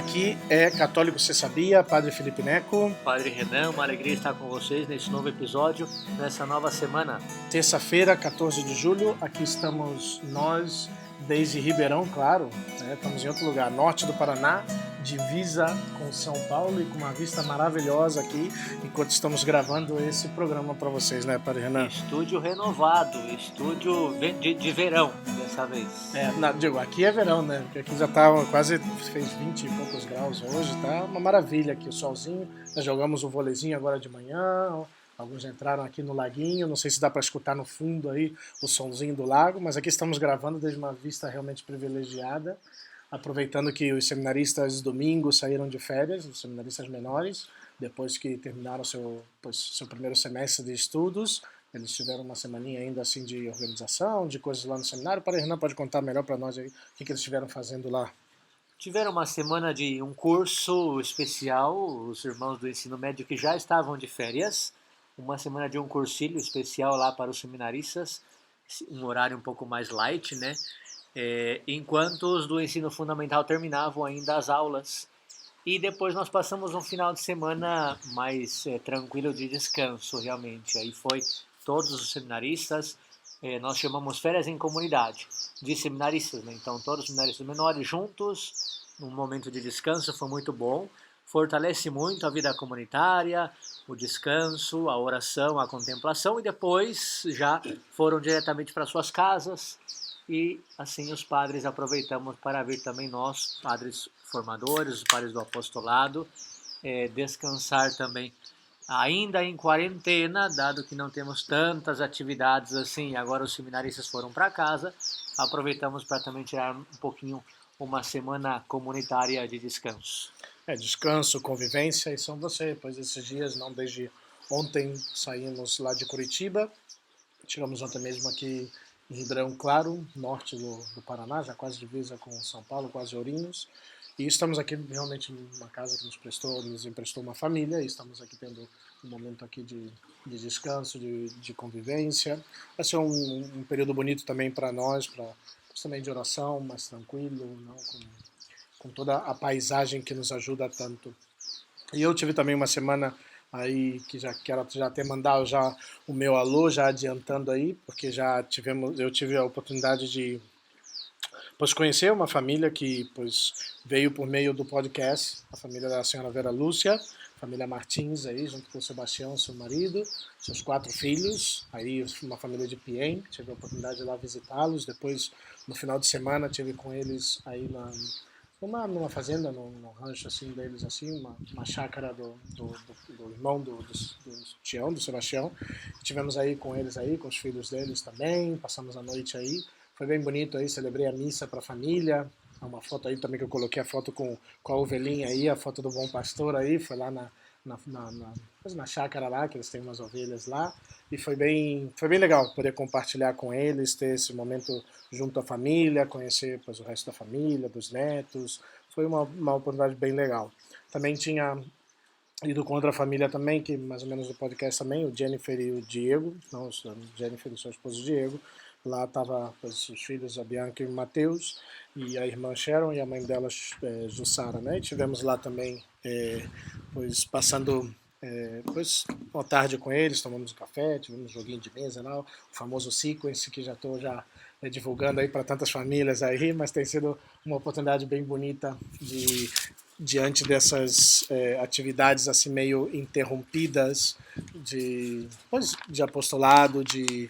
Aqui é Católico Você Sabia, Padre Felipe Neco. Padre Renan, uma alegria estar com vocês nesse novo episódio, nessa nova semana. Terça-feira, 14 de julho, aqui estamos nós, desde Ribeirão, claro, né? Estamos em outro lugar, norte do Paraná, divisa com São Paulo e com uma vista maravilhosa aqui, enquanto estamos gravando esse programa para vocês, né, Padre Renan? Estúdio renovado, estúdio de verão, dessa vez. Digo, aqui é verão, né? Porque aqui já tá quase, fez 20 e poucos graus hoje, tá uma maravilha aqui, o solzinho. Nós jogamos o vôleizinho agora de manhã, alguns entraram aqui no laguinho, não sei se dá para escutar no fundo aí o somzinho do lago, mas aqui estamos gravando desde uma vista realmente privilegiada, aproveitando que os seminaristas domingo saíram de férias, os seminaristas menores, depois que terminaram seu primeiro semestre de estudos. Eles tiveram uma semaninha ainda assim de organização, de coisas lá no seminário. Para Renan pode contar melhor para nós aí o que eles estiveram fazendo lá. Tiveram uma semana de um curso especial, os irmãos do ensino médio que já estavam de férias, uma semana de um cursilho especial lá para os seminaristas, um horário um pouco mais light, né? Enquanto os do ensino fundamental terminavam ainda as aulas. E depois nós passamos um final de semana mais tranquilo de descanso, realmente. Aí foi todos os seminaristas, nós chamamos férias em comunidade, de seminaristas, né? Então todos os seminaristas menores juntos, num momento de descanso, foi muito bom. Fortalece muito a vida comunitária, o descanso, a oração, a contemplação, e depois já foram diretamente para suas casas. E assim os padres aproveitamos para vir também nós, padres formadores, os padres do apostolado, descansar também, ainda em quarentena, dado que não temos tantas atividades assim, agora os seminaristas foram para casa, aproveitamos para também tirar um pouquinho uma semana comunitária de descanso. Descanso, convivência, e são você, pois esses dias, não desde ontem, saímos lá de Curitiba, chegamos ontem mesmo aqui em Ribeirão Claro, norte do Paraná, já quase divisa com São Paulo, quase Ourinhos. E estamos aqui realmente numa casa que nos emprestou uma família, e estamos aqui tendo um momento aqui de descanso, de convivência. Vai ser um período bonito também para nós, também de oração, mais tranquilo, não? Com toda a paisagem que nos ajuda tanto. E eu tive também uma semana aí que já quero já até mandar já o meu alô, já adiantando aí, porque eu tive a oportunidade de conhecer uma família que veio por meio do podcast, a família da senhora Vera Lúcia, família Martins aí, junto com o Sebastião, seu marido, seus 4 filhos, aí uma família de Piem, tive a oportunidade de ir lá visitá-los. Depois, no final de semana, tive com eles aí numa fazenda, num rancho assim deles, assim, uma chácara do irmão do Tião, do Sebastião. Tivemos aí com eles aí, com os filhos deles também, passamos a noite aí. Foi bem bonito aí, celebrei a missa para a família. Uma foto aí também que eu coloquei, a foto com a ovelhinha aí, a foto do Bom Pastor aí, foi lá na chácara lá, que eles têm umas ovelhas lá. E foi bem legal poder compartilhar com eles, ter esse momento junto à família, conhecer o resto da família, dos netos. Foi uma oportunidade bem legal. Também tinha ido com outra família também, que mais ou menos do podcast também, o Jennifer e o Diego, não, o Jennifer e seu esposo Diego. Lá estava os filhos, a Bianca e o Matheus, e a irmã Sharon e a mãe dela, Jussara, né? E tivemos lá também, passando uma tarde com eles, tomamos um café, tivemos um joguinho de mesa lá, o famoso Sequence, que já estou divulgando aí para tantas famílias aí, mas tem sido uma oportunidade bem bonita diante dessas atividades assim meio interrompidas de apostolado, de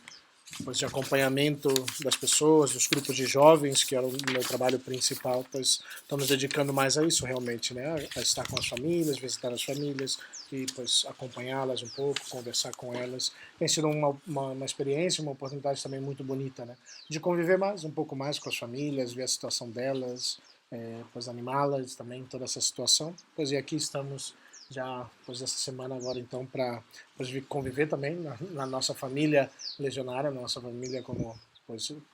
acompanhamento das pessoas, dos grupos de jovens, que era o meu trabalho principal. Estamos dedicando mais a isso realmente, né? A estar com as famílias, visitar as famílias e acompanhá-las um pouco, conversar com elas. Tem sido uma experiência, uma oportunidade também muito bonita, né? De conviver um pouco mais com as famílias, ver a situação delas, animá-las também, toda essa situação. E aqui estamos já essa semana agora então para conviver também na nossa família legionária, nossa família como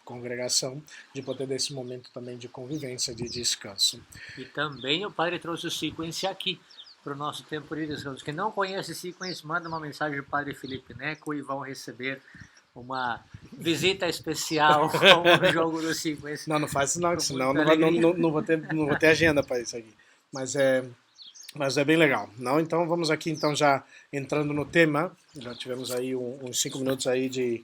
congregação, de poder ter esse momento também de convivência, de descanso. E também o padre trouxe o Sequence aqui para o nosso tempo de descanso. Quem não conhece Sequence, manda uma mensagem para o padre Felipe Neco e vão receber uma visita especial com o jogo do Sequence. Não faz isso não, senão não vou ter agenda para isso aqui. mas é bem legal, não? Então vamos aqui então já entrando no tema. Já tivemos aí uns 5 minutos aí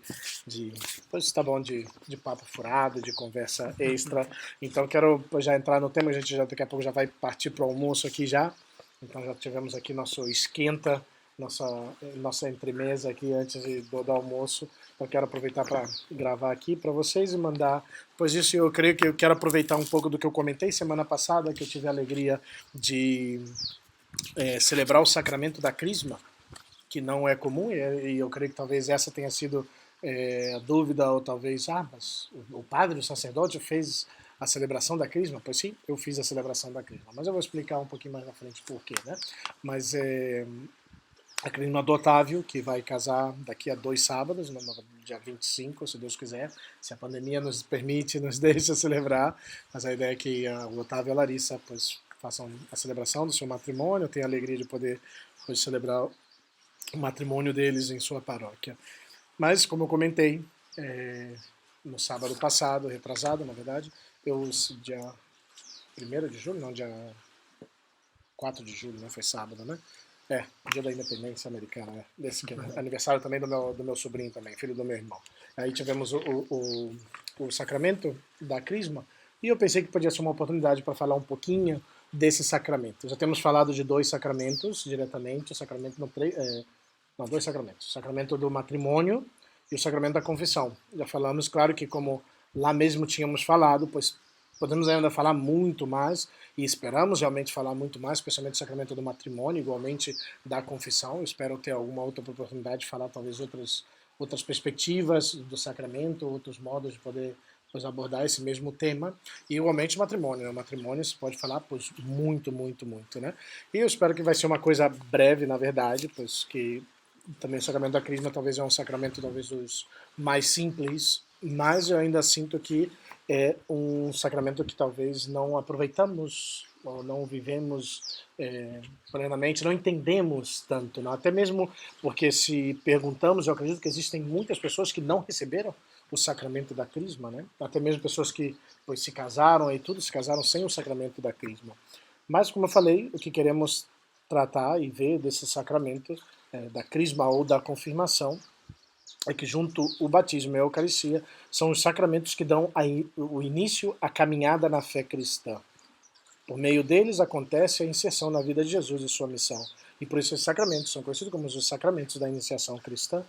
pois tá bom, de papo furado, de conversa extra. Então quero já entrar no tema. A gente já daqui a pouco já vai partir para o almoço aqui já. Então já tivemos aqui nosso esquenta, nossa entremesa aqui antes do almoço. Então quero aproveitar para gravar aqui para vocês e mandar. Pois isso, eu creio que eu quero aproveitar um pouco do que eu comentei semana passada, que eu tive a alegria de celebrar o sacramento da crisma, que não é comum, e eu creio que talvez essa tenha sido a dúvida, ou talvez, mas o padre, o sacerdote fez a celebração da crisma? Pois sim, eu fiz a celebração da crisma, mas eu vou explicar um pouquinho mais na frente por quê, né? Mas a crisma do Otávio, que vai casar daqui a 2 sábados, no dia 25, se Deus quiser, se a pandemia nos permite, nos deixa celebrar, mas a ideia é que o Otávio e a Larissa pois, façam a celebração do seu matrimônio. Eu tenho a alegria de poder pois, celebrar o matrimônio deles em sua paróquia. Mas, como eu comentei, no sábado passado, retrasado, na verdade, dia 1º de julho, não, dia 4 de julho, né, foi sábado, né? Dia da independência americana, desse que é aniversário também do meu sobrinho também, filho do meu irmão. Aí tivemos o sacramento da crisma, e eu pensei que podia ser uma oportunidade para falar um pouquinho desse sacramento. Já temos falado de 2 sacramentos diretamente, o sacramento não, 2 sacramentos, o sacramento do matrimônio e o sacramento da confissão. Já falamos, claro que como lá mesmo tínhamos falado, pois podemos ainda falar muito mais, e esperamos realmente falar muito mais, especialmente do sacramento do matrimônio, igualmente da confissão. Eu espero ter alguma outra oportunidade de falar talvez outras perspectivas do sacramento, outros modos de poder pois, abordar esse mesmo tema. E igualmente o matrimônio. O matrimônio se pode falar pois, muito, muito, muito. Né? E eu espero que vai ser uma coisa breve, na verdade, pois que também o sacramento da crisma talvez é um sacramento talvez dos mais simples, mas eu ainda sinto que é um sacramento que talvez não aproveitamos ou não vivemos plenamente, não entendemos tanto, não? Até mesmo porque se perguntamos, eu acredito que existem muitas pessoas que não receberam o sacramento da crisma, né? Até mesmo pessoas que pois, se casaram e tudo, se casaram sem o sacramento da crisma. Mas, como eu falei, o que queremos tratar e ver desse sacramento da crisma ou da confirmação é que junto o batismo e a Eucaristia são os sacramentos que dão o início à caminhada na fé cristã. Por meio deles acontece a inserção na vida de Jesus e sua missão. E por isso esses sacramentos são conhecidos como os sacramentos da iniciação cristã: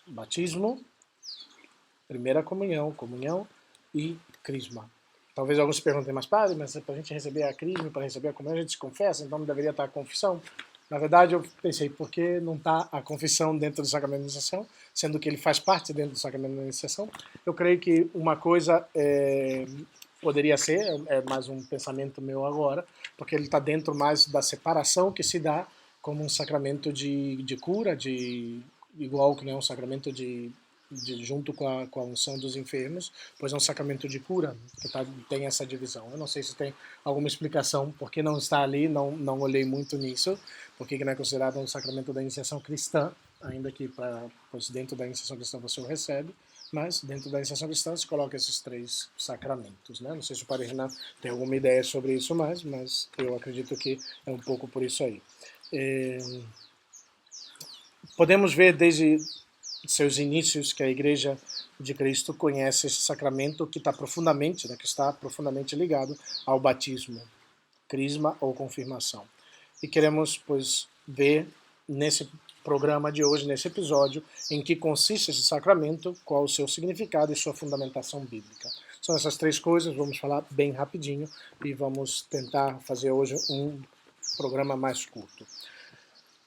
batismo, primeira comunhão, comunhão e crisma. Talvez alguns se perguntem, mas padre, mas para a gente receber a crisma, para receber a comunhão, a gente se confessa, então não deveria estar a confissão? Na verdade, eu pensei, por que não está a confissão dentro do sacramento da iniciação, sendo que ele faz parte dentro do sacramento da iniciação? Eu creio que uma coisa poderia ser, mais um pensamento meu agora, porque ele está dentro mais da separação que se dá como um sacramento de cura, igual que não é um sacramento junto com a unção dos enfermos, pois é um sacramento de cura que tem essa divisão. Eu não sei se tem alguma explicação por que não está ali, não olhei muito nisso, porque não é considerado um sacramento da iniciação cristã, ainda que pois dentro da iniciação cristã você o recebe, mas dentro da iniciação cristã se coloca esses 3 sacramentos. Né? Não sei se o Padre Renan tem alguma ideia sobre isso mas eu acredito que é um pouco por isso aí. Podemos ver desde seus inícios que a Igreja de Cristo conhece esse sacramento que está profundamente ligado ao batismo, crisma ou confirmação. E queremos, pois, ver nesse programa de hoje, nesse episódio, em que consiste esse sacramento, qual o seu significado e sua fundamentação bíblica. São essas 3 coisas, vamos falar bem rapidinho e vamos tentar fazer hoje um programa mais curto.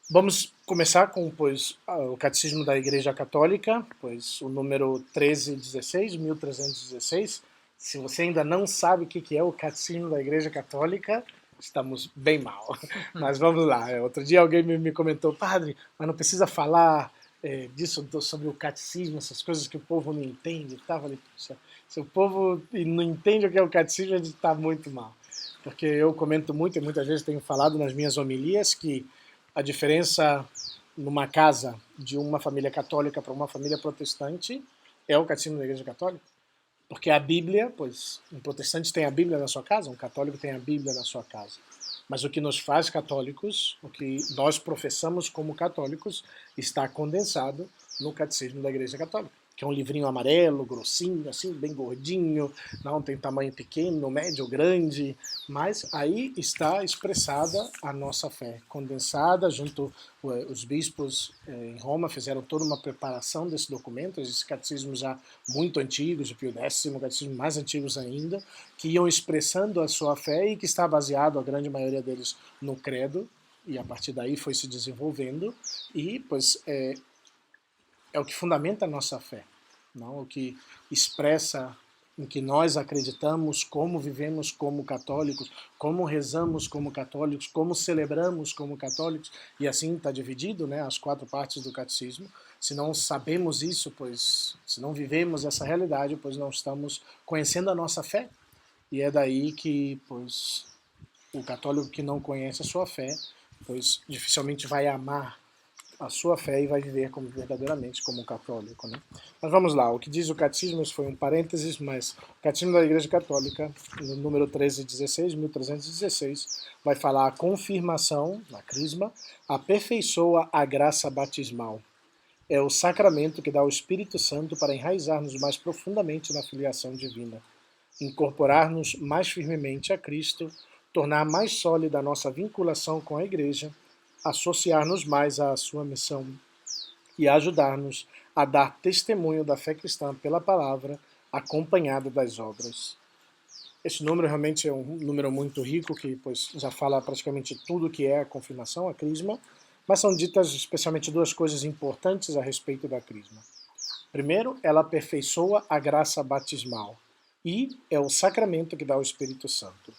Vamos começar com pois, o Catecismo da Igreja Católica, pois o número 1316. Se você ainda não sabe o que é o Catecismo da Igreja Católica, estamos bem mal. Mas vamos lá. Outro dia alguém me comentou, padre, mas não precisa falar disso, sobre o catecismo, essas coisas que o povo não entende. Tá? Falei, se o povo não entende o que é o catecismo, a gente está muito mal. Porque eu comento muito e muitas vezes tenho falado nas minhas homilias que a diferença numa casa de uma família católica para uma família protestante é o catecismo da Igreja Católica. Porque a Bíblia, pois um protestante tem a Bíblia na sua casa, um católico tem a Bíblia na sua casa. Mas o que nos faz católicos, o que nós professamos como católicos, está condensado no Catecismo da Igreja Católica, que é um livrinho amarelo, grossinho, assim, bem gordinho, não tem tamanho pequeno, médio, grande, mas aí está expressada a nossa fé, condensada junto. Os bispos em Roma fizeram toda uma preparação desse documento, esses catecismos já muito antigos, o Pio X, catecismos mais antigos ainda, que iam expressando a sua fé e que está baseado, a grande maioria deles, no credo, e a partir daí foi se desenvolvendo, e pois é o que fundamenta a nossa fé, não? O que expressa em que nós acreditamos, como vivemos como católicos, como rezamos como católicos, como celebramos como católicos, e assim está dividido, né, as 4 partes do catecismo. Se não sabemos isso, pois, se não vivemos essa realidade, pois não estamos conhecendo a nossa fé, e é daí que, pois, o católico que não conhece a sua fé, pois dificilmente vai amar a sua fé e vai viver como verdadeiramente como católico, né? Mas vamos lá, o que diz o catecismo, isso foi um parênteses, mas o catecismo da Igreja Católica, no número 1316, 1316, vai falar a confirmação, na crisma, aperfeiçoa a graça batismal. É o sacramento que dá o Espírito Santo para enraizar-nos mais profundamente na filiação divina, incorporar-nos mais firmemente a Cristo, tornar mais sólida a nossa vinculação com a Igreja, associar-nos mais à sua missão e ajudar-nos a dar testemunho da fé cristã pela palavra, acompanhada das obras. Esse número realmente é um número muito rico, que pois, já fala praticamente tudo o que é a confirmação, a crisma, mas são ditas especialmente 2 coisas importantes a respeito da crisma. Primeiro, ela aperfeiçoa a graça batismal, e é o sacramento que dá o Espírito Santo.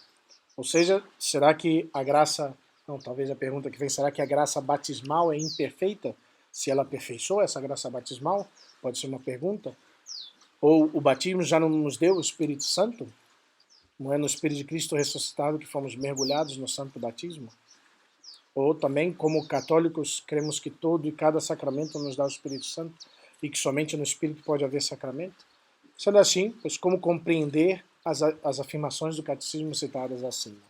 Ou seja, será que a graça... Não, talvez a pergunta que vem, será que a graça batismal é imperfeita? Se ela aperfeiçoa essa graça batismal? Pode ser uma pergunta. Ou o batismo já não nos deu o Espírito Santo? Não é no Espírito de Cristo ressuscitado que fomos mergulhados no santo batismo? Ou também, como católicos, cremos que todo e cada sacramento nos dá o Espírito Santo e que somente no Espírito pode haver sacramento? Sendo assim, pois como compreender as afirmações do catecismo citadas acima?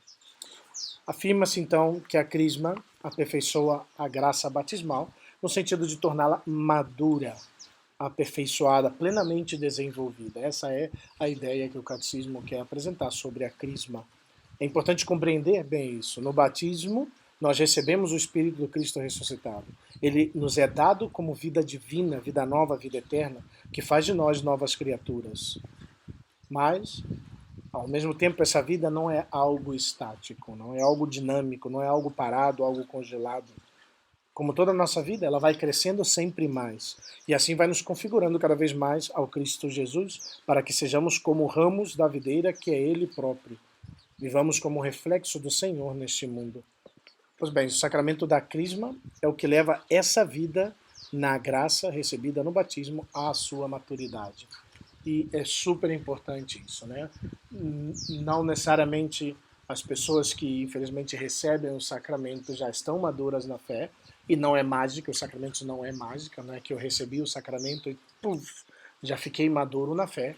Afirma-se então que a crisma aperfeiçoa a graça batismal no sentido de torná-la madura, aperfeiçoada, plenamente desenvolvida. Essa é a ideia que o catecismo quer apresentar sobre a crisma. É importante compreender bem isso. No batismo, nós recebemos o Espírito do Cristo ressuscitado. Ele nos é dado como vida divina, vida nova, vida eterna, que faz de nós novas criaturas. Mas, ao mesmo tempo, essa vida não é algo estático, não é algo dinâmico, não é algo parado, algo congelado. Como toda a nossa vida, ela vai crescendo sempre mais. E assim vai nos configurando cada vez mais ao Cristo Jesus, para que sejamos como ramos da videira, que é Ele próprio. Vivamos como reflexo do Senhor neste mundo. Pois bem, o sacramento da crisma é o que leva essa vida na graça recebida no batismo à sua maturidade. E é super importante isso, né? Não necessariamente as pessoas que infelizmente recebem o sacramento já estão maduras na fé, e não é mágica, o sacramento não é mágica, não é que eu recebi o sacramento e puf, já fiquei maduro na fé,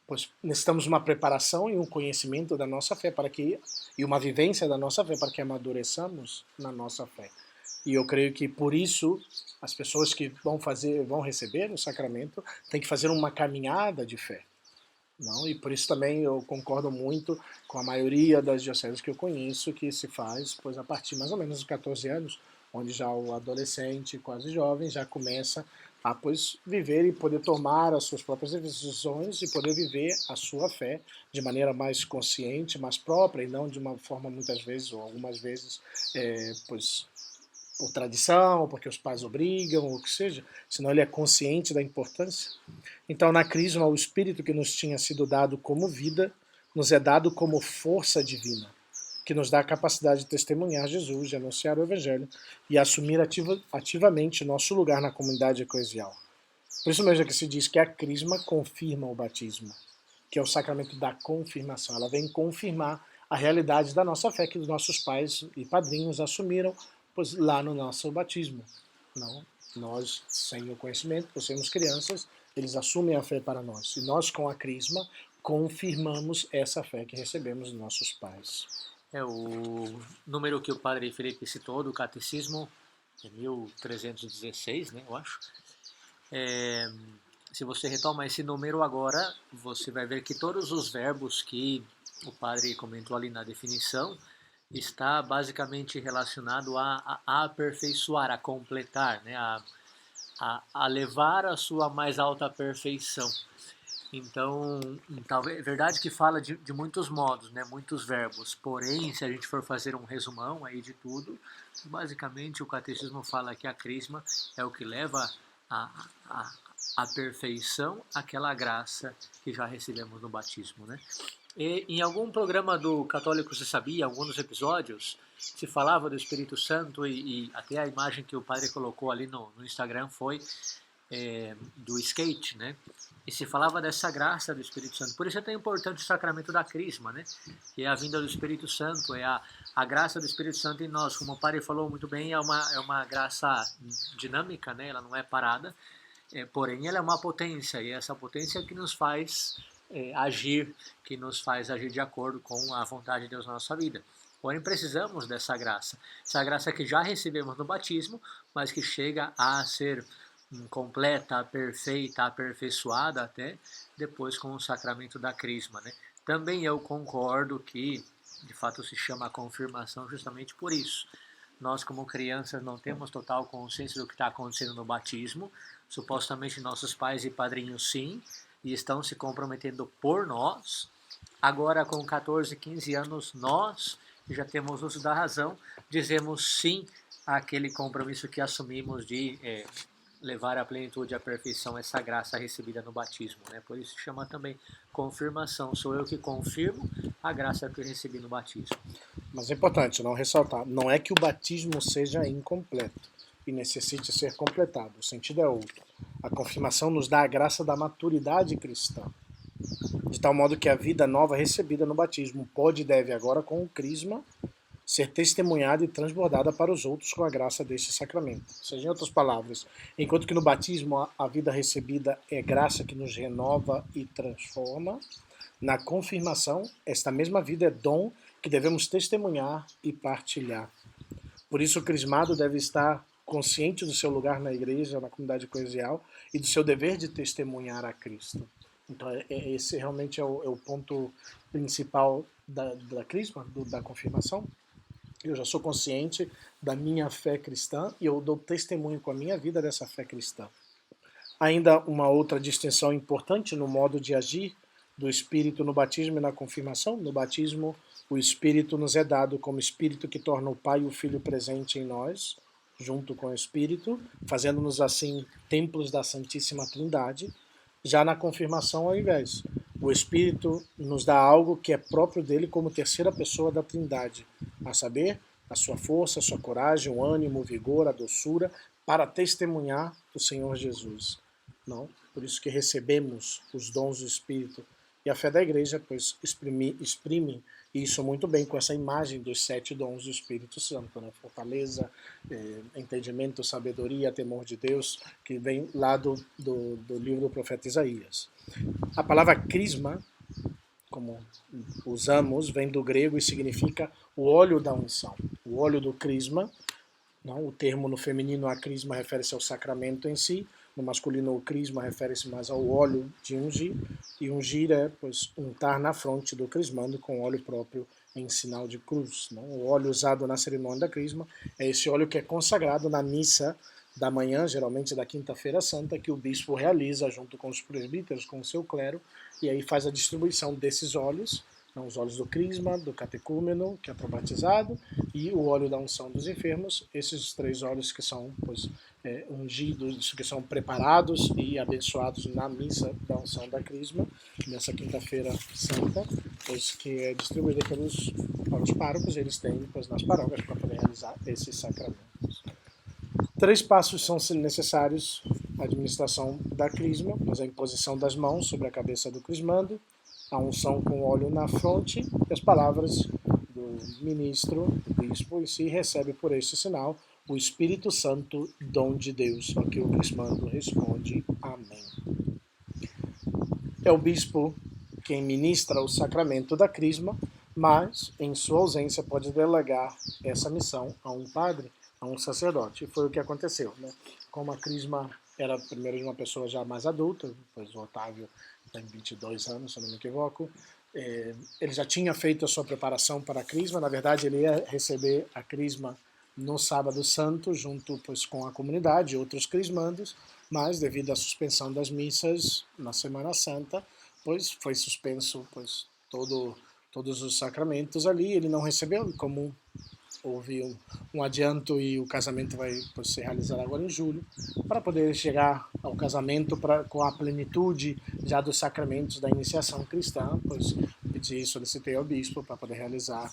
pois necessitamos uma preparação e um conhecimento da nossa fé para que e uma vivência da nossa fé para que amadureçamos na nossa fé. E eu creio que por isso as pessoas que vão receber o sacramento têm que fazer uma caminhada de fé. Não? E por isso também eu concordo muito com a maioria das dioceses que eu conheço, que se faz pois, a partir mais ou menos dos 14 anos, onde já o adolescente, quase jovem, já começa a pois, viver e poder tomar as suas próprias decisões e poder viver a sua fé de maneira mais consciente, mais própria, e não de uma forma muitas vezes, ou algumas vezes, pois, por tradição, ou porque os pais obrigam, ou o que seja, senão ele é consciente da importância. Então, na crisma, o Espírito que nos tinha sido dado como vida, nos é dado como força divina, que nos dá a capacidade de testemunhar Jesus, de anunciar o Evangelho e assumir ativamente nosso lugar na comunidade eclesial. Por isso mesmo é que se diz que a crisma confirma o batismo, que é o sacramento da confirmação. Ela vem confirmar a realidade da nossa fé que os nossos pais e padrinhos assumiram pois, lá no nosso batismo. Não, nós, sem o conhecimento, por sermos crianças, eles assumem a fé para nós. E nós, com a crisma, confirmamos essa fé que recebemos dos nossos pais. É o número que o padre Felipe citou do catecismo, é 1316, né, eu acho. Se você retoma esse número agora, você vai ver que todos os verbos que o padre comentou ali na definição está basicamente relacionado a aperfeiçoar, a completar, né, a levar a sua mais alta perfeição. Então, talvez, é verdade que fala de muitos modos, né, muitos verbos, porém, se a gente for fazer um resumão aí de tudo, basicamente o catecismo fala que a crisma é o que leva a perfeição, aquela graça que já recebemos no batismo, né? E em algum programa do Católico Se Sabia, alguns episódios, se falava do Espírito Santo e até a imagem que o padre colocou ali no Instagram foi do skate, né? E se falava dessa graça do Espírito Santo. Por isso é tão importante o sacramento da crisma, né? Que é a vinda do Espírito Santo, é a graça do Espírito Santo em nós. Como o padre falou muito bem, é uma graça dinâmica, né? Ela não é parada, porém ela é uma potência, e essa potência que nos faz agir, que nos faz agir de acordo com a vontade de Deus na nossa vida. Porém, precisamos dessa graça. Essa graça que já recebemos no batismo, mas que chega a ser completa, perfeita, aperfeiçoada até depois com o sacramento da crisma, né? Também eu concordo que de fato se chama a confirmação justamente por isso. Nós, como crianças, não temos total consciência do que está acontecendo no batismo. Supostamente nossos pais e padrinhos sim, e estão se comprometendo por nós. Agora, com 14, 15 anos, nós, que já temos uso da razão, dizemos sim àquele compromisso que assumimos de levar à plenitude e à perfeição essa graça recebida no batismo, né? Por isso chama também confirmação. Sou eu que confirmo a graça que eu recebi no batismo. Mas é importante não ressaltar, não é que o batismo seja incompleto e necessite ser completado. O sentido é outro. A confirmação nos dá a graça da maturidade cristã, de tal modo que a vida nova recebida no batismo pode e deve agora, com o crisma, ser testemunhada e transbordada para os outros com a graça deste sacramento. Ou seja, em outras palavras, enquanto que no batismo a vida recebida é graça que nos renova e transforma, na confirmação, esta mesma vida é dom que devemos testemunhar e partilhar. Por isso o crismado deve estar consciente do seu lugar na igreja, na comunidade eclesial e do seu dever de testemunhar a Cristo. Então esse realmente é o ponto principal da crisma, da confirmação. Eu já sou consciente da minha fé cristã e eu dou testemunho com a minha vida dessa fé cristã. Ainda uma outra distinção importante no modo de agir do Espírito no batismo e na confirmação. No batismo, o Espírito nos é dado como Espírito que torna o Pai e o Filho presente em nós, junto com o Espírito, fazendo-nos assim templos da Santíssima Trindade. Já na confirmação, ao invés, o Espírito nos dá algo que é próprio dele como terceira pessoa da Trindade, a saber, a sua força, a sua coragem, o ânimo, o vigor, a doçura, para testemunhar o Senhor Jesus. Não? Por isso que recebemos os dons do Espírito. E a fé da Igreja, pois, exprime isso muito bem com essa imagem dos 7 dons do Espírito Santo, né? Fortaleza, entendimento, sabedoria, temor de Deus, que vem lá do livro do profeta Isaías. A palavra crisma, como usamos, vem do grego e significa o óleo da unção. O óleo do crisma, não? O termo no feminino a crisma refere-se ao sacramento em si, no masculino o crisma refere-se mais ao óleo de ungir, e ungir é, pois, untar na fronte do crismando com óleo próprio em sinal de cruz. Não? O óleo usado na cerimônia da crisma é esse óleo que é consagrado na missa da manhã, geralmente da quinta-feira santa, que o bispo realiza junto com os presbíteros, com o seu clero, e aí faz a distribuição desses óleos, os óleos do crisma, do catecúmeno, que é para o batizado, e o óleo da unção dos enfermos, esses 3 óleos que são, pois, ungidos, que são preparados e abençoados na missa da unção da crisma, nessa quinta-feira santa, pois que é distribuída para os párocos, eles têm, pois, nas paróquias para poder realizar esses sacramentos. 3 passos são necessários à administração da crisma, mas a imposição das mãos sobre a cabeça do crismando, a unção com óleo na fronte e as palavras do ministro, do bispo, e se recebe por este sinal o Espírito Santo, dom de Deus, ao que o crismando responde, amém. É o bispo quem ministra o sacramento da crisma, mas, em sua ausência, pode delegar essa missão a um padre, a um sacerdote. E foi o que aconteceu, né? Como a crisma era primeiro de uma pessoa já mais adulta, pois o Otávio tem 22 anos, se eu não me equivoco, ele já tinha feito a sua preparação para a crisma. Na verdade, ele ia receber a crisma no Sábado Santo, junto pois, com a comunidade e outros crismandos, mas devido à suspensão das missas na Semana Santa, pois foi suspenso pois, todos os sacramentos ali, ele não recebeu, como houve um adianto e o casamento vai ser realizado agora em julho, para poder chegar ao casamento com a plenitude já dos sacramentos da iniciação cristã, pois pedi e solicitei ao bispo para poder realizar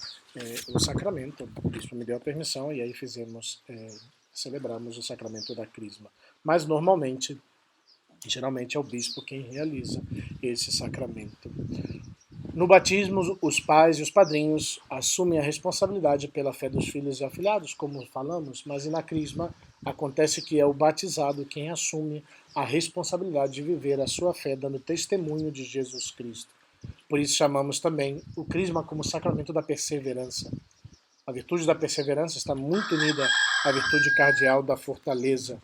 o sacramento. O bispo me deu a permissão e aí celebramos o sacramento da crisma. Mas normalmente, geralmente é o bispo quem realiza esse sacramento. No batismo, os pais e os padrinhos assumem a responsabilidade pela fé dos filhos e afilhados, como falamos, mas na crisma acontece que é o batizado quem assume a responsabilidade de viver a sua fé, dando testemunho de Jesus Cristo. Por isso chamamos também o crisma como sacramento da perseverança. A virtude da perseverança está muito unida à virtude cardeal da fortaleza,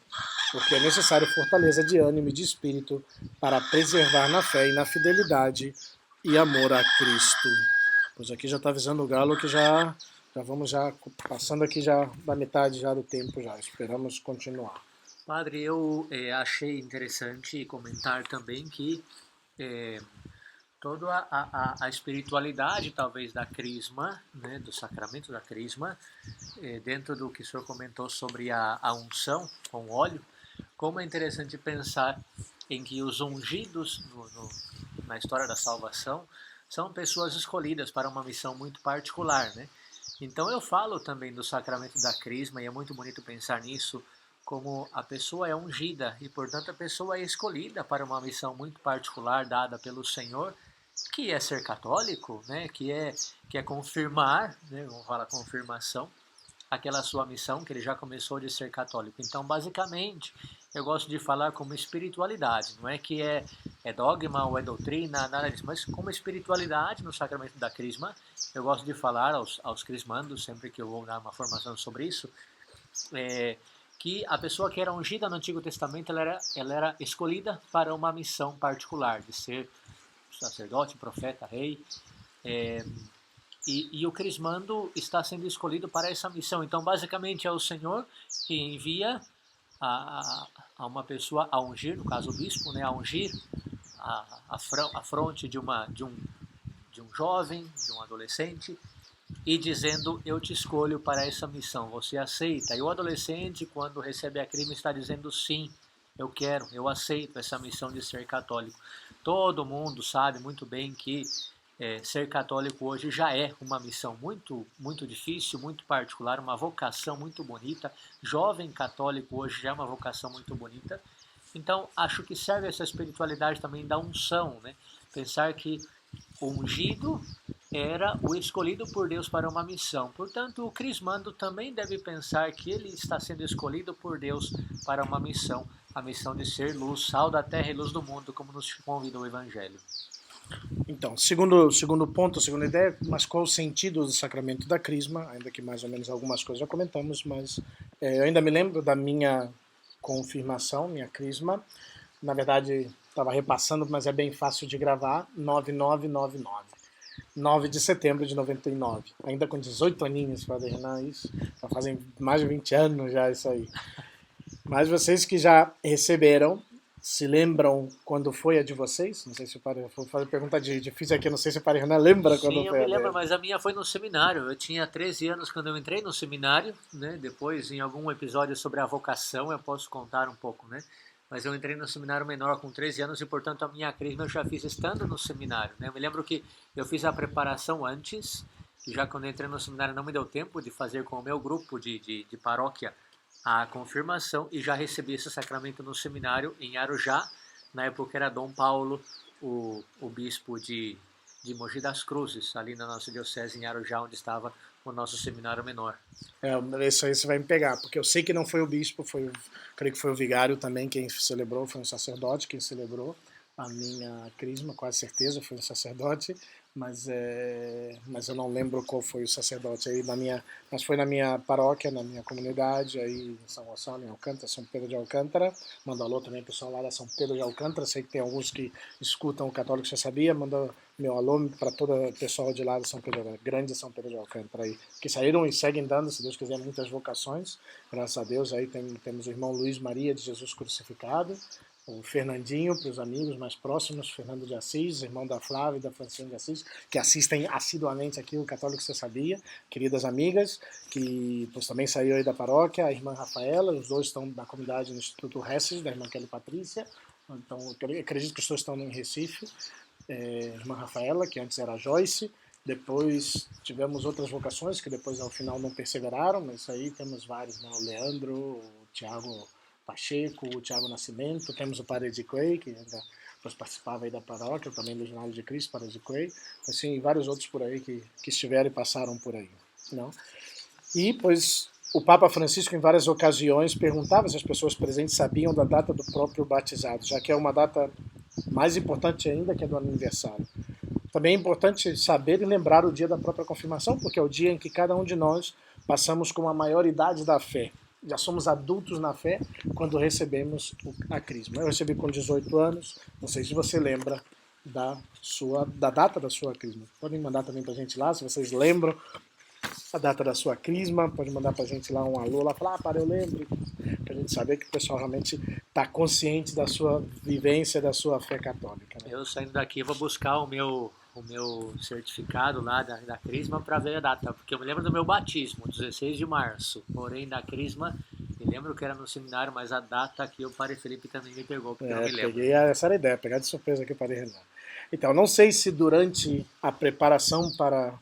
porque é necessário fortaleza de ânimo e de espírito para preservar na fé e na fidelidade e amor a Cristo. Pois aqui já está avisando o Galo que já vamos passando aqui já da metade já do tempo já. Esperamos continuar. Padre, eu achei interessante comentar também que toda a espiritualidade talvez da crisma, né, do sacramento da crisma, dentro do que o senhor comentou sobre a unção com óleo, como é interessante pensar em que os ungidos na história da salvação são pessoas escolhidas para uma missão muito particular, né? Então eu falo também do sacramento da crisma e é muito bonito pensar nisso, como a pessoa é ungida e portanto a pessoa é escolhida para uma missão muito particular dada pelo Senhor, que é ser católico, né? Que é confirmar, né? Vamos falar confirmação, aquela sua missão que ele já começou de ser católico. Então, basicamente, eu gosto de falar como espiritualidade, não é que é dogma ou é doutrina, nada disso, mas como espiritualidade no sacramento da crisma. Eu gosto de falar aos crismandos, sempre que eu vou dar uma formação sobre isso, que a pessoa que era ungida no Antigo Testamento, ela era escolhida para uma missão particular, de ser sacerdote, profeta, rei, e o crismando está sendo escolhido para essa missão. Então, basicamente, é o Senhor que envia a uma pessoa a ungir, no caso o bispo, né, a ungir a fronte de um jovem, de um adolescente, e dizendo, eu te escolho para essa missão, você aceita? E o adolescente, quando recebe a crisma, está dizendo, sim, eu quero, eu aceito essa missão de ser católico. Todo mundo sabe muito bem que ser católico hoje já é uma missão muito, muito difícil, muito particular, uma vocação muito bonita. Jovem católico hoje já é uma vocação muito bonita. Então, acho que serve essa espiritualidade também da unção, né? Pensar que o ungido era o escolhido por Deus para uma missão. Portanto, o crismando também deve pensar que ele está sendo escolhido por Deus para uma missão, a missão de ser luz, sal da terra e luz do mundo, como nos convida o Evangelho. Então, segundo ponto, segunda ideia, mas qual o sentido do sacramento da crisma? Ainda que mais ou menos algumas coisas já comentamos, mas eu ainda me lembro da minha confirmação, minha crisma. Na verdade, estava repassando, mas é bem fácil de gravar, 9999. 9 de setembro de 99. Ainda com 18 aninhos, Padre Renan, isso. Já fazem mais de 20 anos já isso aí. Mas vocês que já receberam, se lembram quando foi a de vocês? Não sei se o Padre... Vou fazer pergunta difícil aqui, não sei se o Padre Renan lembra quando foi a Sim, eu me lembro, dele. mas a minha foi no seminário. Eu tinha 13 anos quando eu entrei no seminário, né? Depois, em algum episódio sobre a vocação, eu posso contar um pouco, né? Mas eu entrei no seminário menor com 13 anos e, portanto, a minha crisma eu já fiz estando no seminário, né? Eu me lembro que eu fiz a preparação antes, que já quando eu entrei no seminário não me deu tempo de fazer com o meu grupo de paróquia a confirmação e já recebi esse sacramento no seminário em Arujá. Na época era Dom Paulo, o bispo de Mogi das Cruzes, ali na nossa diocese em Arujá, onde estava o nosso seminário menor. Isso aí você vai me pegar, porque eu sei que não foi o bispo, creio que foi o vigário também quem celebrou, foi um sacerdote quem celebrou a minha crisma, quase certeza, foi um sacerdote, mas eu não lembro qual foi o sacerdote aí mas foi na minha paróquia, na minha comunidade, aí em São Gonçalo, em Alcântara, São Pedro de Alcântara. Manda alô também pessoal lá da São Pedro de Alcântara, sei que tem alguns que escutam o Católico Já Sabia, manda meu alô para todo o pessoal de lá de São Pedro, grande São Pedro de Alcântara aí, que saíram e seguem dando, se Deus quiser, muitas vocações, graças a Deus. Aí temos o irmão Luiz Maria de Jesus Crucificado, o Fernandinho, para os amigos mais próximos, Fernando de Assis, irmão da Flávia e da Francine de Assis, que assistem assiduamente aqui o Católico Você Sabia, queridas amigas, que pois, também saiu aí da paróquia, a irmã Rafaela, os dois estão na comunidade no Instituto Hesses, da irmã Kelly Patrícia, então eu acredito que os dois estão em Recife, irmã Rafaela, que antes era Joyce, depois tivemos outras vocações que depois ao final não perseveraram, mas aí temos vários, né? O Leandro, o Tiago Pacheco, o Tiago Nascimento, temos o Padre de Quay, que ainda participava aí da paróquia, também do Jornal de Cristo, Padre de Quay, assim, e vários outros por aí que estiveram e passaram por aí. Não? E, pois, o Papa Francisco, em várias ocasiões, perguntava se as pessoas presentes sabiam da data do próprio batizado, já que é uma data mais importante ainda que a do aniversário. Também é importante saber e lembrar o dia da própria confirmação, porque é o dia em que cada um de nós passamos com a maioridade da fé. Já somos adultos na fé quando recebemos a crisma. Eu recebi com 18 anos, não sei se você lembra da data da sua crisma. Podem mandar também pra gente lá, se vocês lembram a data da sua crisma, pode mandar pra gente lá um alô, lá falar, para, eu lembro, pra gente saber que o pessoal realmente está consciente da sua vivência, da sua fé católica. Né? Eu saindo daqui vou buscar o meu certificado lá da Crisma para ver a data, porque eu me lembro do meu batismo, 16 de março, porém da Crisma, me lembro que era no seminário, mas a data aqui o Padre Felipe também me pegou, porque eu não me lembro. Essa era a ideia, pegar de surpresa aqui o Padre Renan. Então, não sei se durante a preparação para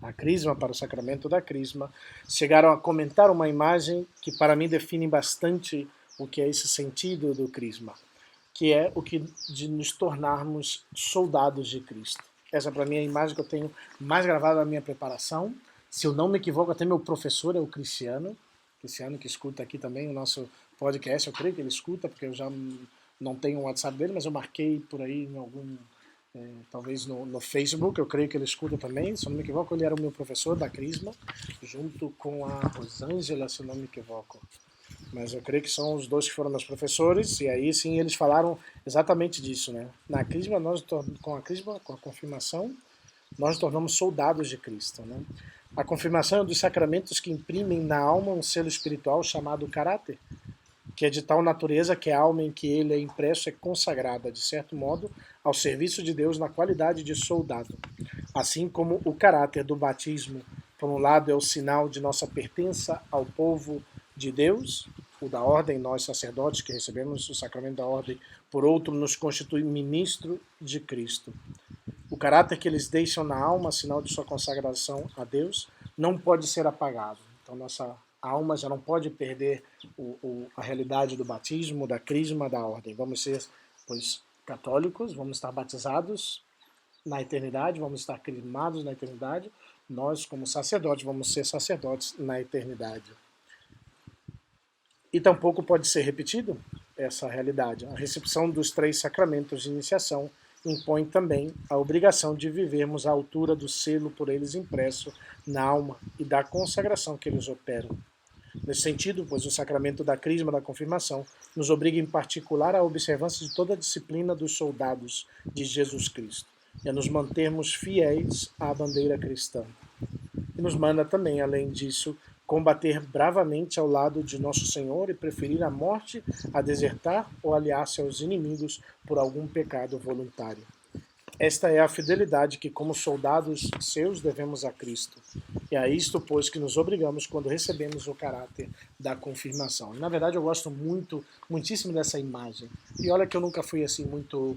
a crisma, para o sacramento da crisma, chegaram a comentar uma imagem que para mim define bastante o que é esse sentido do crisma, que é o que de nos tornarmos soldados de Cristo. Essa para mim é a imagem que eu tenho mais gravada na minha preparação. Se eu não me equivoco, até meu professor é o Cristiano que escuta aqui também o nosso podcast, eu creio que ele escuta, porque eu já não tenho o WhatsApp dele, mas eu marquei por aí em algum talvez no Facebook, eu creio que ele escuta também, se eu não me equivoco, ele era o meu professor da Crisma, junto com a Rosângela, se eu não me equivoco. Mas eu creio que são os dois que foram meus professores, e aí sim eles falaram exatamente disso, né? Na Crisma, com a confirmação, nós nos tornamos soldados de Cristo, né? A confirmação é um dos sacramentos que imprimem na alma um selo espiritual chamado caráter, que é de tal natureza que a alma em que ele é impresso é consagrada, de certo modo, ao serviço de Deus na qualidade de soldado. Assim como o caráter do batismo, por um lado, é o sinal de nossa pertença ao povo de Deus, o da ordem, nós sacerdotes que recebemos o sacramento da ordem, por outro, nos constitui ministro de Cristo. O caráter que eles deixam na alma, sinal de sua consagração a Deus, não pode ser apagado. Então, nossa a alma já não pode perder a realidade do batismo, da crisma, da ordem. Vamos ser, pois, católicos, vamos estar batizados na eternidade, vamos estar crismados na eternidade. Nós, como sacerdotes, vamos ser sacerdotes na eternidade. E tampouco pode ser repetido essa realidade. A recepção dos 3 sacramentos de iniciação impõe também a obrigação de vivermos à altura do selo por eles impresso na alma e da consagração que eles operam. Nesse sentido, pois o sacramento da crisma da confirmação nos obriga em particular à observância de toda a disciplina dos soldados de Jesus Cristo e a nos mantermos fiéis à bandeira cristã. E nos manda também, além disso, combater bravamente ao lado de Nosso Senhor e preferir a morte a desertar ou aliar-se aos inimigos por algum pecado voluntário. Esta é a fidelidade que, como soldados seus, devemos a Cristo. E a isto, pois, que nos obrigamos quando recebemos o caráter da confirmação. E, na verdade, eu gosto muitíssimo dessa imagem. E olha que eu nunca fui assim muito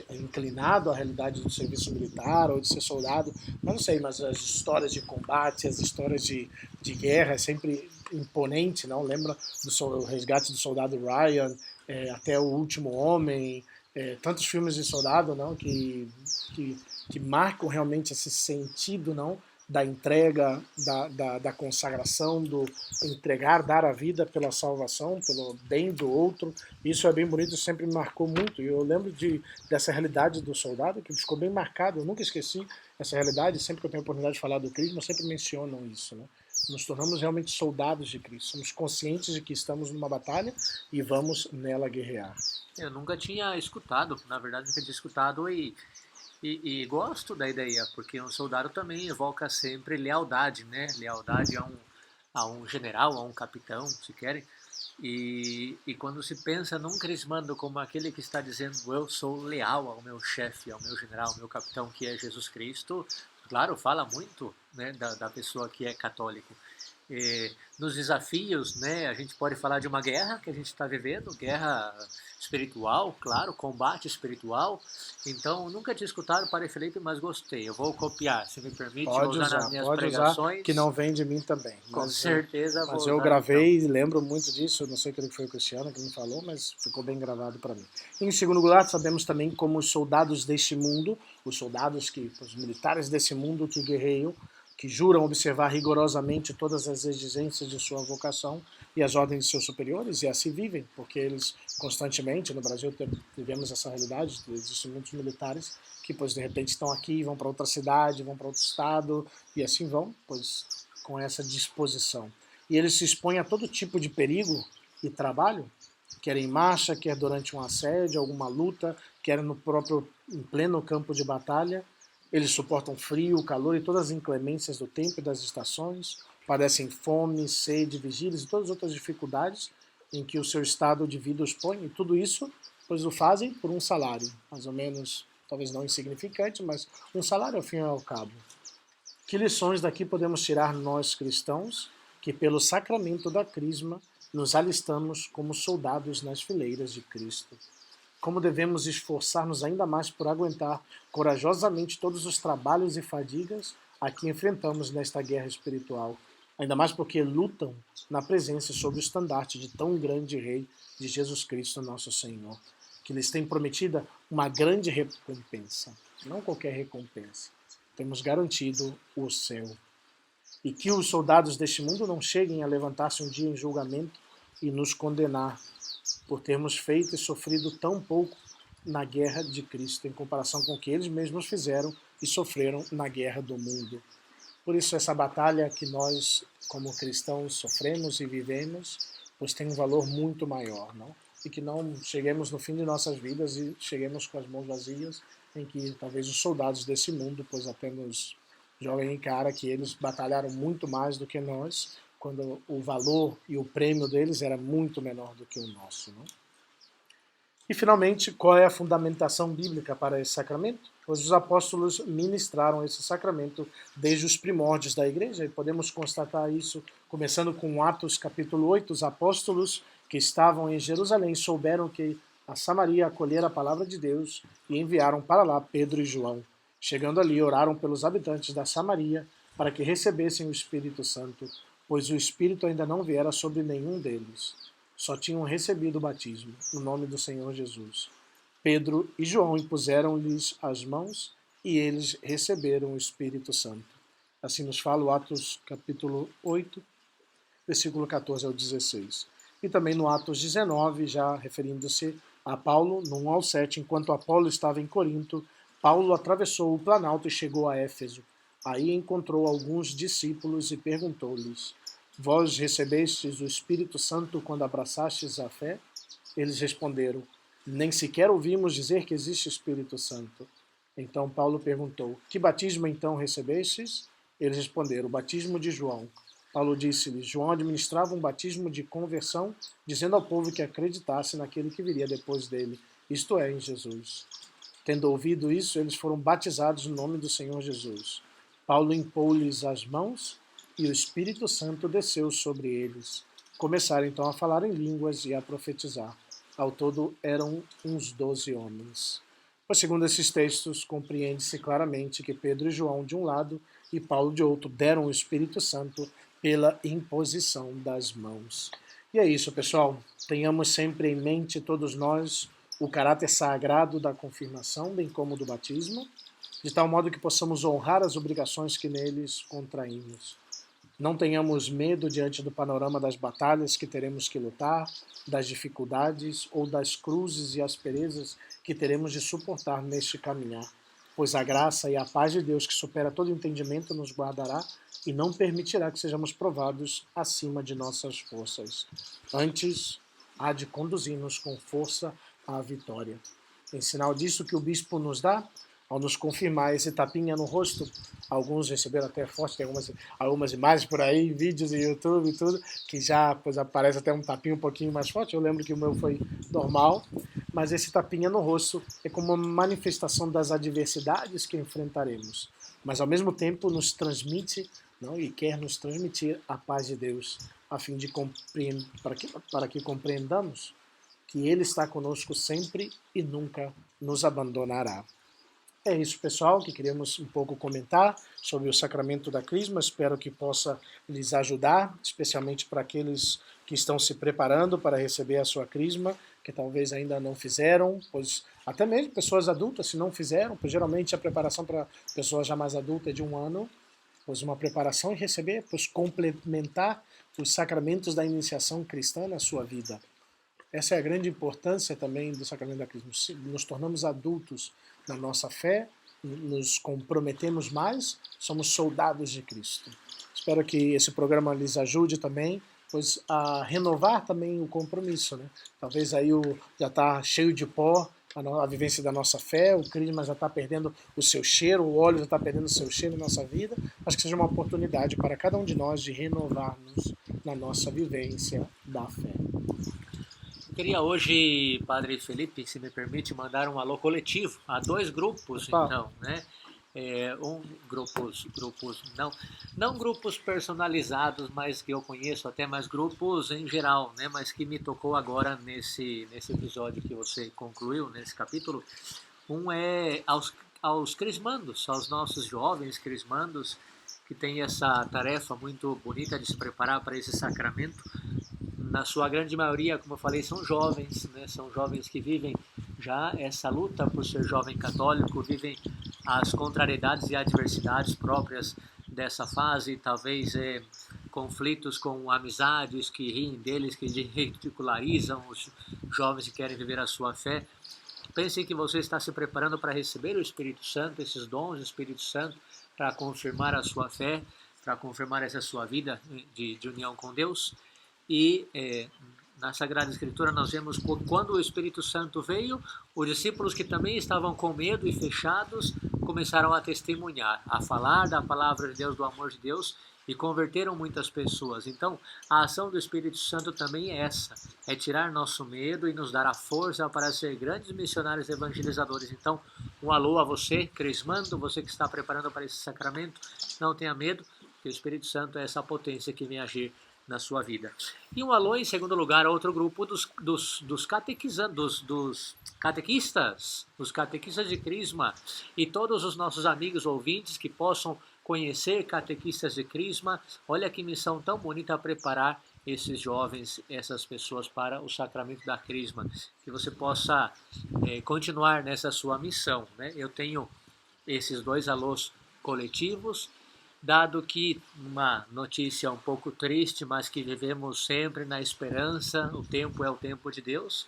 inclinado à realidade do serviço militar ou de ser soldado. Mas não sei, mas as histórias de combate, as histórias de guerra é sempre imponente, não? Lembra do resgate do soldado Ryan, até o Último Homem... tantos filmes de soldado, não, que marcam realmente esse sentido, não, da entrega, da consagração, do entregar, dar a vida pela salvação, pelo bem do outro. Isso é bem bonito, sempre me marcou muito. E eu lembro dessa realidade do soldado, que ficou bem marcado. Eu nunca esqueci essa realidade, sempre que eu tenho a oportunidade de falar do Cristo, eu sempre mencionam isso, né? Nos tornamos realmente soldados de Cristo. Somos conscientes de que estamos numa batalha e vamos nela guerrear. Eu nunca tinha escutado, na verdade nunca tinha escutado e gosto da ideia, porque um soldado também evoca sempre lealdade, né? Lealdade a um general, a um capitão, se querem. E quando se pensa num crismando como aquele que está dizendo eu sou leal ao meu chefe, ao meu general, ao meu capitão, que é Jesus Cristo, claro, fala muito, né, da pessoa que é católico. Nos desafios, né, a gente pode falar de uma guerra que a gente está vivendo, guerra espiritual, claro, combate espiritual. Então, nunca tinha escutado o Padre Felipe, mas gostei. Eu vou copiar, se me permite, vou usar nas minhas pregações. Que não vem de mim também. Com certeza vou usar. Mas eu gravei e lembro muito disso. Eu não sei quem foi o Cristiano que me falou, mas ficou bem gravado para mim. Em segundo lugar, sabemos também como os soldados deste mundo, os militares desse mundo que guerreiam, que juram observar rigorosamente todas as exigências de sua vocação e as ordens de seus superiores, e assim vivem, porque eles constantemente, no Brasil vivemos essa realidade, existem muitos militares que, pois, de repente estão aqui, vão para outra cidade, vão para outro estado, e assim vão, pois, com essa disposição. E eles se expõem a todo tipo de perigo e trabalho, quer em marcha, quer durante um assédio, alguma luta, quer em pleno campo de batalha. Eles suportam frio, calor e todas as inclemências do tempo e das estações, padecem fome, sede, vigílias e todas as outras dificuldades em que o seu estado de vida os põe, e tudo isso, pois o fazem por um salário, mais ou menos, talvez não insignificante, mas um salário ao fim e ao cabo. Que lições daqui podemos tirar nós cristãos, que pelo sacramento da crisma nos alistamos como soldados nas fileiras de Cristo? Como devemos esforçar-nos ainda mais por aguentar corajosamente todos os trabalhos e fadigas a que enfrentamos nesta guerra espiritual, ainda mais porque lutam na presença sob o estandarte de tão grande Rei de Jesus Cristo, nosso Senhor, que lhes tem prometida uma grande recompensa, não qualquer recompensa. Temos garantido o céu. E que os soldados deste mundo não cheguem a levantar-se um dia em julgamento e nos condenar por termos feito e sofrido tão pouco na guerra de Cristo, em comparação com o que eles mesmos fizeram e sofreram na guerra do mundo. Por isso, essa batalha que nós, como cristãos, sofremos e vivemos, pois tem um valor muito maior, não? E que não cheguemos no fim de nossas vidas e cheguemos com as mãos vazias, em que talvez os soldados desse mundo, pois apenas joguem em cara que eles batalharam muito mais do que nós, quando o valor e o prêmio deles era muito menor do que o nosso. Não? E, finalmente, qual é a fundamentação bíblica para esse sacramento? Pois os apóstolos ministraram esse sacramento desde os primórdios da igreja, e podemos constatar isso começando com Atos capítulo 8. Os apóstolos que estavam em Jerusalém souberam que a Samaria acolhera a palavra de Deus e enviaram para lá Pedro e João. Chegando ali, oraram pelos habitantes da Samaria para que recebessem o Espírito Santo, pois o Espírito ainda não viera sobre nenhum deles. Só tinham recebido o batismo, no nome do Senhor Jesus. Pedro e João impuseram-lhes as mãos e eles receberam o Espírito Santo. Assim nos fala o Atos capítulo 8, versículo 14 ao 16. E também no Atos 19, já referindo-se a Paulo, no 1 ao 7, enquanto Apolo estava em Corinto, Paulo atravessou o Planalto e chegou a Éfeso. Aí encontrou alguns discípulos e perguntou-lhes: Vós recebestes o Espírito Santo quando abraçastes a fé? Eles responderam: Nem sequer ouvimos dizer que existe Espírito Santo. Então Paulo perguntou: Que batismo então recebestes? Eles responderam: O batismo de João. Paulo disse-lhes: João administrava um batismo de conversão, dizendo ao povo que acreditasse naquele que viria depois dele, isto é, em Jesus. Tendo ouvido isso, eles foram batizados no nome do Senhor Jesus. Paulo impôs-lhes as mãos e o Espírito Santo desceu sobre eles. Começaram então a falar em línguas e a profetizar. Ao todo eram uns 12 homens. Pois, segundo esses textos, compreende-se claramente que Pedro e João de um lado e Paulo de outro deram o Espírito Santo pela imposição das mãos. E é isso, pessoal. Tenhamos sempre em mente, todos nós, o caráter sagrado da confirmação, bem como do batismo, de tal modo que possamos honrar as obrigações que neles contraímos. Não tenhamos medo diante do panorama das batalhas que teremos que lutar, das dificuldades ou das cruzes e asperezas que teremos de suportar neste caminhar, pois a graça e a paz de Deus, que supera todo entendimento, nos guardará e não permitirá que sejamos provados acima de nossas forças. Antes, há de conduzir-nos com força à vitória. Em sinal disso que o bispo nos dá, ao nos confirmar esse tapinha no rosto, alguns receberam até forte, tem algumas imagens por aí, vídeos no YouTube e tudo, que já pois, aparece até um tapinha um pouquinho mais forte. Eu lembro que o meu foi normal, mas esse tapinha no rosto é como uma manifestação das adversidades que enfrentaremos, mas ao mesmo tempo nos transmite, não, e quer nos transmitir a paz de Deus, a fim de para que compreendamos que Ele está conosco sempre e nunca nos abandonará. É isso, pessoal, que queríamos um pouco comentar sobre o sacramento da Crisma. Espero que possa lhes ajudar, especialmente para aqueles que estão se preparando para receber a sua Crisma, que talvez ainda não fizeram, pois até mesmo pessoas adultas, se não fizeram, pois geralmente a preparação para pessoas já mais adultas é de 1 ano, pois uma preparação e receber, pois complementar os sacramentos da iniciação cristã na sua vida. Essa é a grande importância também do sacramento da Crisma. Nos tornamos adultos na nossa fé, nos comprometemos mais, somos soldados de Cristo. Espero que esse programa lhes ajude também, pois a renovar também o compromisso, né? Talvez aí já está cheio de pó a vivência da nossa fé, o Crisma já está perdendo o seu cheiro, o óleo já está perdendo o seu cheiro na nossa vida. Acho que seja uma oportunidade para cada um de nós de renovar-nos na nossa vivência da fé. Eu queria hoje, Padre Felipe, se me permite, mandar um alô coletivo a 2 grupos, então, né? Grupos, não grupos personalizados, mas que eu conheço até, mas grupos em geral, né? Mas que me tocou agora nesse episódio que você concluiu, nesse capítulo. Um é aos crismandos, aos nossos jovens crismandos, que têm essa tarefa muito bonita de se preparar para esse sacramento. Na sua grande maioria, como eu falei, são jovens, né? São jovens que vivem já essa luta por ser jovem católico, vivem as contrariedades e adversidades próprias dessa fase, talvez conflitos com amizades que riem deles, que ridicularizam os jovens que querem viver a sua fé. Pense que você está se preparando para receber o Espírito Santo, esses dons do Espírito Santo, para confirmar a sua fé, para confirmar essa sua vida de união com Deus. E na Sagrada Escritura nós vemos que quando o Espírito Santo veio, os discípulos que também estavam com medo e fechados começaram a testemunhar, a falar da palavra de Deus, do amor de Deus, e converteram muitas pessoas. Então, a ação do Espírito Santo também é essa, é tirar nosso medo e nos dar a força para ser grandes missionários evangelizadores. Então, um alô a você, crismando, você que está preparando para esse sacramento, não tenha medo, que o Espírito Santo é essa potência que vem agir na sua vida. E um alô, em segundo lugar, a outro grupo dos catequistas, os catequistas de Crisma, e todos os nossos amigos ouvintes que possam conhecer catequistas de Crisma. Olha que missão tão bonita preparar esses jovens, essas pessoas para o sacramento da Crisma. Que você possa continuar nessa sua missão, né? Eu tenho esses 2 alôs coletivos, dado que uma notícia um pouco triste, mas que vivemos sempre na esperança, o tempo é o tempo de Deus,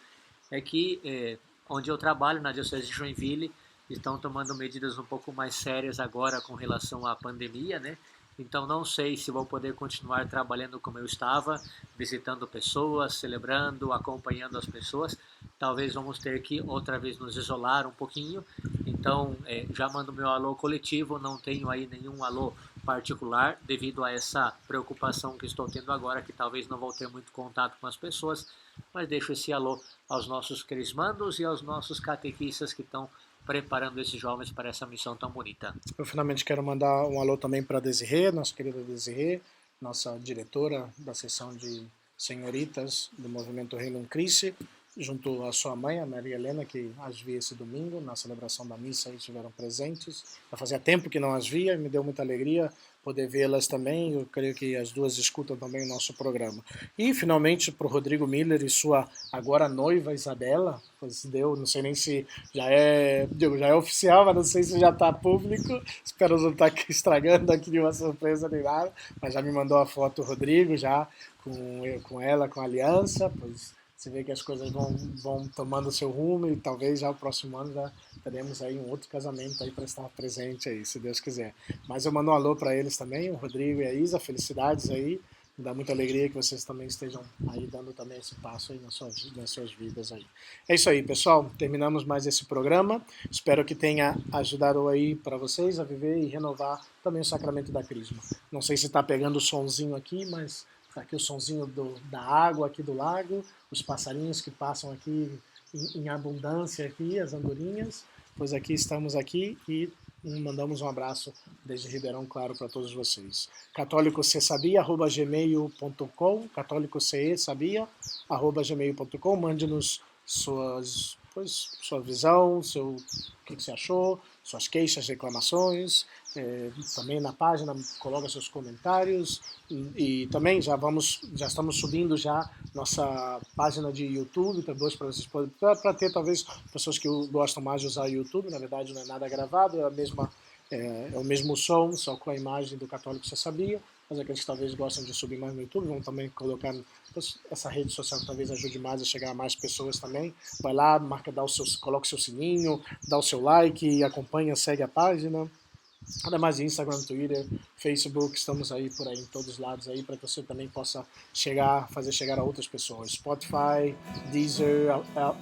é que onde eu trabalho, na Diocese de Joinville, estão tomando medidas um pouco mais sérias agora com relação à pandemia, né? Então não sei se vou poder continuar trabalhando como eu estava, visitando pessoas, celebrando, acompanhando as pessoas. Talvez vamos ter que outra vez nos isolar um pouquinho. Então já mando meu alô coletivo, não tenho aí nenhum alô particular devido a essa preocupação que estou tendo agora, que talvez não vou ter muito contato com as pessoas, mas deixo esse alô aos nossos crismandos e aos nossos catequistas que estão preparando esses jovens para essa missão tão bonita. Eu finalmente quero mandar um alô também para a Desirê, nossa querida Desirê, nossa diretora da seção de senhoritas do Movimento Reino Christi, junto à sua mãe, a Maria Helena, que as vi esse domingo na celebração da missa e estiveram presentes. Já fazia tempo que não as via e me deu muita alegria poder vê-las também. Eu creio que as duas escutam também o nosso programa. E, finalmente, para o Rodrigo Miller e sua agora noiva Isabela, pois deu, não sei nem se já é oficial, mas não sei se já está público. Espero não estar aqui estragando aqui nenhuma surpresa nem nada, mas já me mandou a foto o Rodrigo, já com ela, com a aliança, pois você vê que as coisas vão tomando seu rumo e talvez já o próximo ano já teremos aí um outro casamento aí para estar presente aí, se Deus quiser. Mas eu mando um alô para eles também, o Rodrigo e a Isa, felicidades aí. Me dá muita alegria que vocês também estejam aí dando também esse passo aí nas suas vidas aí. É isso aí, pessoal. Terminamos mais esse programa. Espero que tenha ajudado aí para vocês a viver e renovar também o sacramento da Crisma. Não sei se está pegando o sonzinho aqui, mas tá aqui o sonzinho da água aqui do lago, os passarinhos que passam aqui em abundância aqui, as andorinhas, pois aqui estamos aqui e mandamos um abraço desde Ribeirão Claro para todos vocês. católicocesabia@gmail.com, católicocesabia@gmail.com, mande-nos sua visão, o que você achou, suas queixas, reclamações, também na página coloca seus comentários e também já estamos subindo já nossa página de YouTube, também para vocês para ter talvez pessoas que gostam mais de usar o YouTube, na verdade não é nada gravado, é o mesmo som, só com a imagem do Católico Você Sabia, mas aqueles que talvez gostam de subir mais no YouTube vão também colocar essa rede social que talvez ajude mais a chegar a mais pessoas também. Vai lá, coloca o seu sininho, dá o seu like e acompanha, segue a página. Nada mais Instagram, Twitter, Facebook, estamos aí por aí em todos os lados aí para que você também possa fazer chegar a outras pessoas. Spotify, Deezer,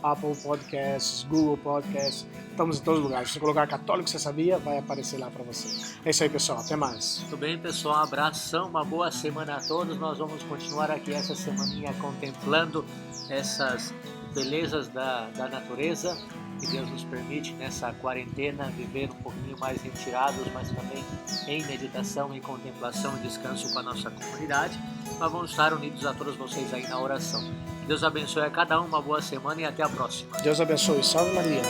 Apple Podcasts, Google Podcasts, estamos em todos os lugares. Se você colocar Católico Você Sabia, vai aparecer lá para você. É isso aí, pessoal. Até mais. Muito bem, pessoal. Um abração, uma boa semana a todos. Nós vamos continuar aqui essa semaninha contemplando essas belezas da natureza que Deus nos permite nessa quarentena viver um pouquinho mais retirados, mas também em meditação, em contemplação e descanso com a nossa comunidade. Mas vamos estar unidos a todos vocês aí na oração. Deus abençoe a cada um, uma boa semana e até a próxima. Deus abençoe. Salve Maria.